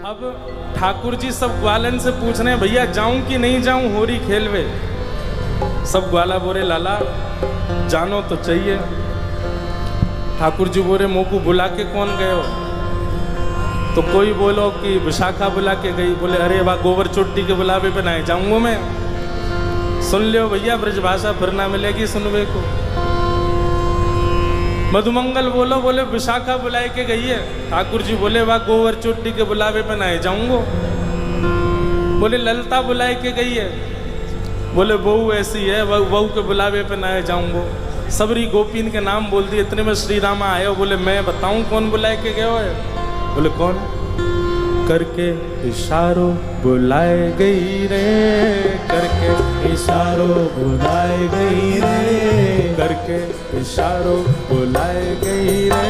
अब ठाकुर जी सब ग्वालन से पूछ रहे हैं भैया जाऊं कि नहीं जाऊं होरी खेलवे। सब ग्वाला बोले लाला जानो तो चाहिए। ठाकुर जी बोले मोह को बुला के कौन गए हो? तो कोई बोलो कि विशाखा बुला के गई। बोले अरे वाह गोबर चोटी के बुलावे पे ना जाऊंगा मैं। सुन लियो भैया ब्रजभाषा फिर ना मिलेगी सुनवे को। मधुमंगल बोलो बोले विशाखा बुलाए के गई है। ठाकुर जी बोले वाह गोबर चोटी के बुलावे पे ना जाऊंगो। बोले ललता बुलाए के गई है। बोले बहू ऐसी है बहू के बुलावे पे ना जाऊंगो। सबरी गोपीन के नाम बोल दिए। इतने में श्री रामा आए। बोले मैं बताऊं कौन बुलाए के गए है? बोले कौन? करके इशारों बुलाए गई रे, करके इशारों बुलाए गई रे, करके इशारों बुलाए गई रे,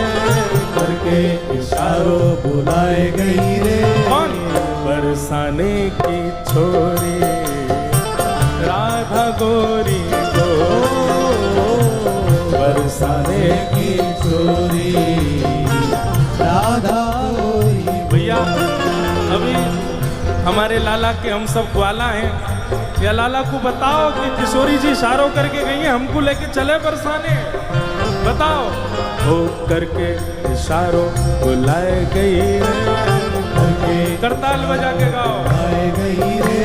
करके इशारों बुलाए गई रे। कौन? बरसाने की छोरी राधा गोरी को, बरसाने की छोरी राधा गोरी। भैया अभी हमारे लाला के हम सब ग्वाला हैं। या लाला को बताओ कि किशोरी जी इशारों करके गई हैं हमको लेके चले बरसाने। बताओ। हो करके इशारों बुलाए गई करके करताल बजा के गाओ। बुलाए गई रे,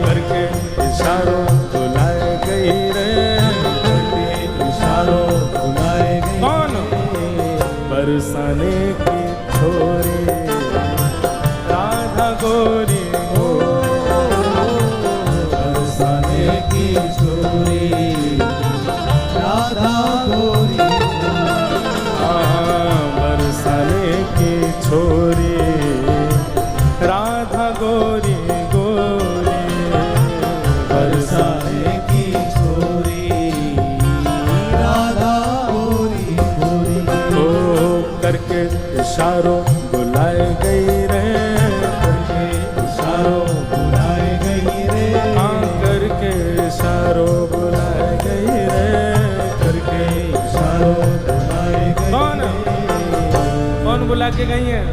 करके इशारों बुलाए गई रे, करके इशारों बुलाए गई। कौन? बरसाने की छोरी राधा गोरी हो, बरसाने की छोरी राधा गोरी। बरसाने की छोरी राधा गोरी गोरी, बरसाने की छोरी राधा गोरी गोरी। ओ करके इशारों बुलाए गई रे, करके इशारों बुलाए गई रे, हाँ करके इशारों बुलाए गई रे, करके इशारों बुलाए गई। कौन? कौन बुला के गई है?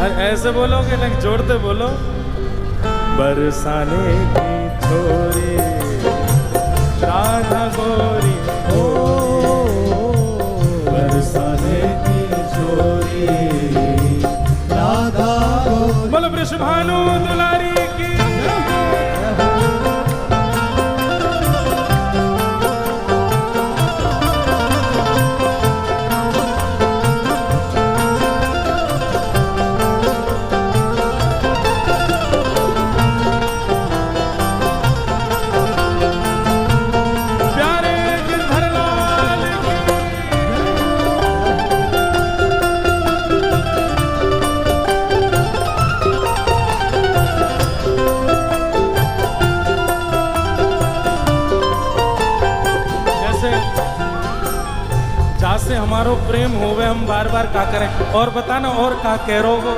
अरे ऐसे बोलोगे ना जोड़ते बोलो। बरसाने की छोरी राधा गोरी हो, बरसाने की छोरी राधा गोरी। बोलो वृषभानु दुलारी की। प्यारे गिरधर लाल की। जैसे जासे हमारो प्रेम होवे हम बार बार का करें। और बताना और का कह रो हो,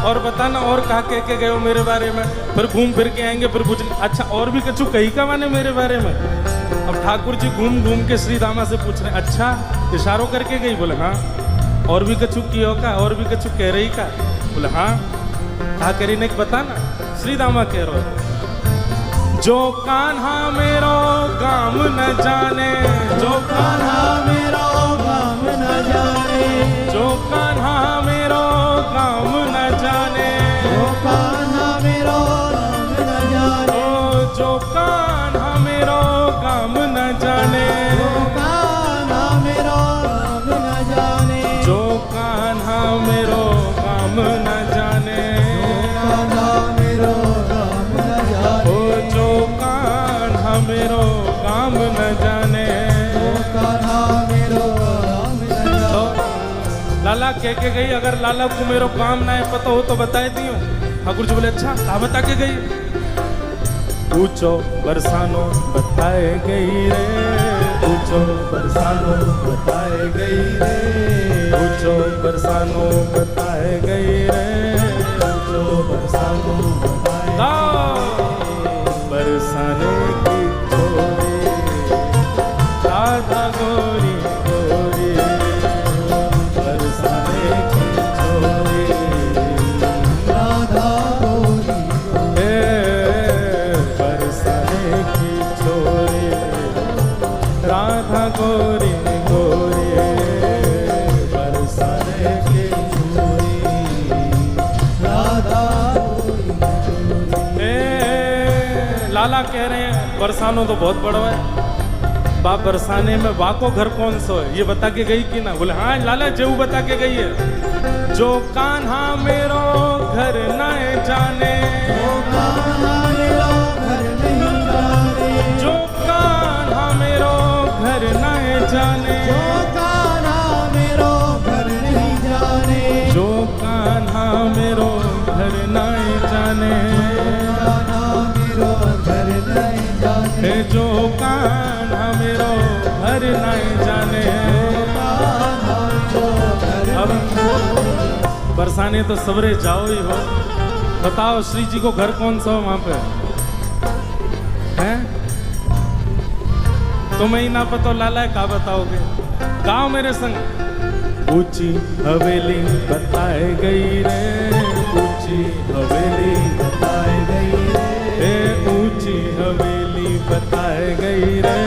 और बताना और का कह के गए हो मेरे बारे में। फिर घूम फिर के आएंगे फिर पूछ अच्छा और भी कछु कही का माने मेरे बारे में। अब ठाकुर जी घूम घूम के श्री रामा से पूछ रहे अच्छा इशारों करके गई? बोले हाँ। और भी कछु कियो का? और भी कछु कह रही का? बोले हाँ। कहा करी ने बताना। श्री रामा कह रहे जो कान्हा मेरो गाम न जाने, जो कान्हा मेरो गाम न जाने, जो कान्हा मेरो गाम न जाने, जो कान्हा मेरो गाम न जाने, ओ जो कान्हा मेरो गाम न जाने, जो कान्हा मेरो गाम न जाने, जो कान्हा मेरो गाम न जाने, कान्हा मेरो गाम न जाने, ओ जो कान्हा मेरो गाम न जाने। जो कान्हा मेरो गाम न जाने। लाला कह के गई अगर लाला को मेरो काम ना है पता हो तो बताए दियो। ठाकुर जी बोले अच्छा कहा बता के गई? पूछो बरसानो बताए गई रे, पूछो बरसानो बताए गई रे, पूछो बरसानो बताए गई रे, जो बरसानो बताए गाओ। बरसाने की छोरी राधा गोरी गोरी, बरसाने की छोरी लाला कह रहे हैं बरसानो तो बहुत बड़ा है, बा बरसाने में बा को घर कौन सा है ये बता के गई कि ना? बोले हाँ लाला जेऊ बता के गई है। जो कान्हा मेरो घर न जाने, जो कान्हा मेरो घर नहीं जाने, जो कान्हा मेरो घर न जाने, जो कान्हा मेरो घर नहीं जाने, जो कान्हा मेरो घर न जाने, कान्हा मेरो घर नहीं जाने, जो कान्हा मेरो घर न जाने। कान्हा जो घर अब बरसाने तो सवरे जाओ ही हो, बताओ श्री जी को घर कौन सा हो वहां पे हैं? तुम्हें ही ना पता लाला का बताओगे? गाओ मेरे संग। ऊंची हवेली बताए गई रे, ऊंची हवेली बताए गई रे, ऊंची हवेली बताए गई रे,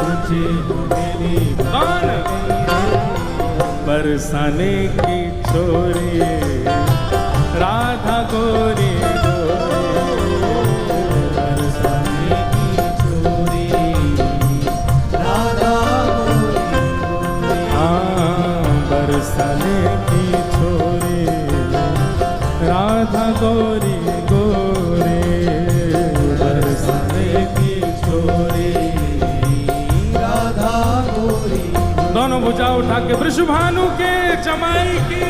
ऊंची हवेली कौन? बरसाने की छोरी राधा गोरी गोरी, बरसाने की छोरी राधा गोरी गोरी, हाँ बरसाने की छोरी राधा गोरी गोरी, बरसाने की छोरी राधा गोरी। दोनों भुजा उठा के वृषभानु के जमाई की।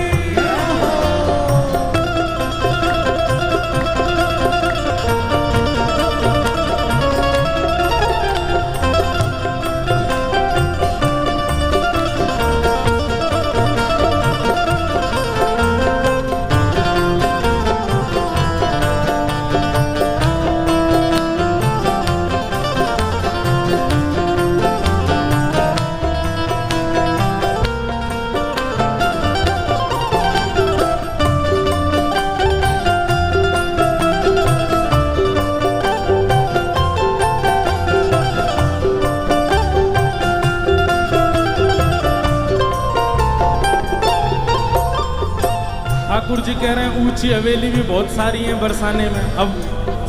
ठाकुर जी कह रहे हैं ऊंची हवेली भी बहुत सारी हैं बरसाने में, अब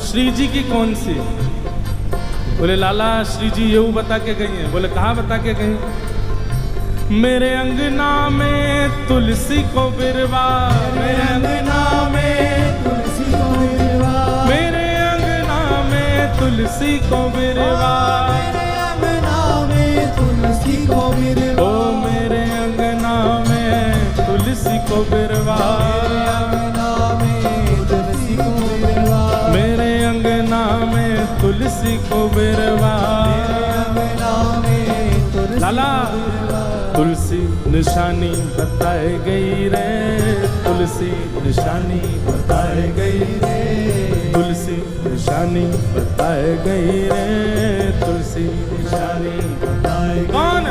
श्री जी की कौन सी? बोले लाला श्री जी ये बता के गई हैं। बोले कहाँ बता के गई? मेरे अंगना में तुलसी को बिरवा, मेरे अंगना में तुलसी को बिरवा, मेरे अंगना में तुलसी को बिरवा, मेरे अंगना में तुलसी को बिरवा, ओ मेरे अंगना में तुलसी को बिरवा, मेरे अंगना में तुलसी को बिरवा, मेरे अंगना में तुलसी को बिरवा। मेरे अंगना में तुलसी लाला को बिरवा। तुलसी निशानी बताए गई रे, तुलसी निशानी बताए गई रे, तुलसी निशानी बताए गई रे, तुलसी निशानी बताए गई। कौन?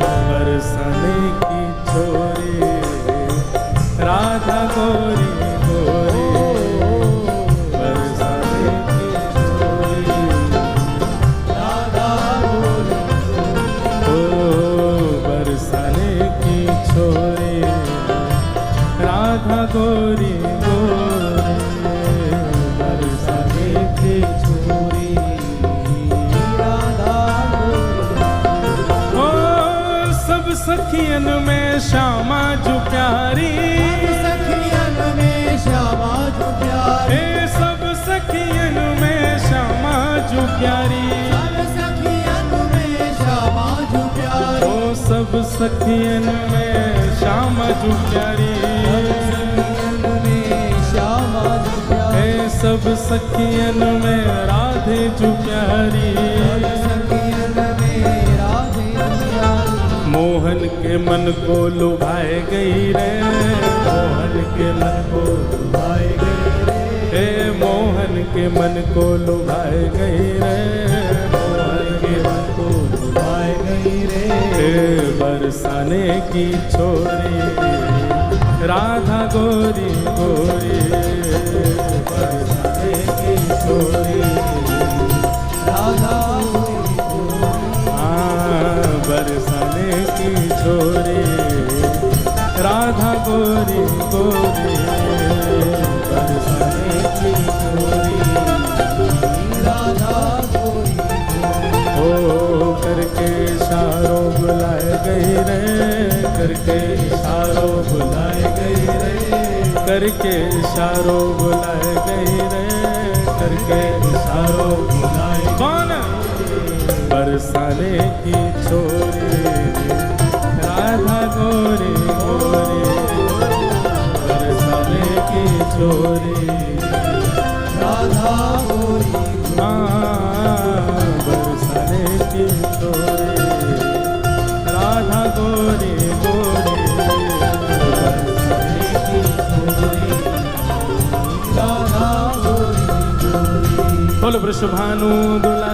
बरसाने की छोरी राधा गोरी गोरी, बरसाने की छोरी राधा गोरी, ओ बरसाने की छोरी राधा गोरी गोरी, बरसाने की छोरी राधा गोरी। ओ सब सखियन में श्यामा जो प्यारी, सखियन में श्यामा जो प्यारी, ए सब सखियन में श्यामा जो प्यारी, सब सखियन में श्यामा जो प्यारी, ओ सब सखियन में श्यामा जो प्यारी, सखियन में श्यामा जो प्यारी, ए सब सखियन में राधे जो प्यारी, सखियन में राधे प्यारी। मोहन के मन को लुभाए गई रे, मोहन के मन को लुभाए गई रे, हे मोहन के मन को लुभाए गई रे, मोहन के मन को लुभाए गई रे, हे बरसाने की छोरी राधा गोरी गोरी, बरसाने की छोरी राधा गोरी गोरी, हाँ बरसाने की छोरी राधा गोरी गोरी, बरसाने की छोरी राधा करके इशारों बुलाए गई रे, करके इशारों बुलाए। कौन? बरसाने की छोरी राधा गोरी गोरी, बरसाने की छोरी राधा गोरी बरसाने की छोरी राधा गोरी गोरी, बरसाने की छोरी राधा गोरी गोरी। बोल वृषभानु दुला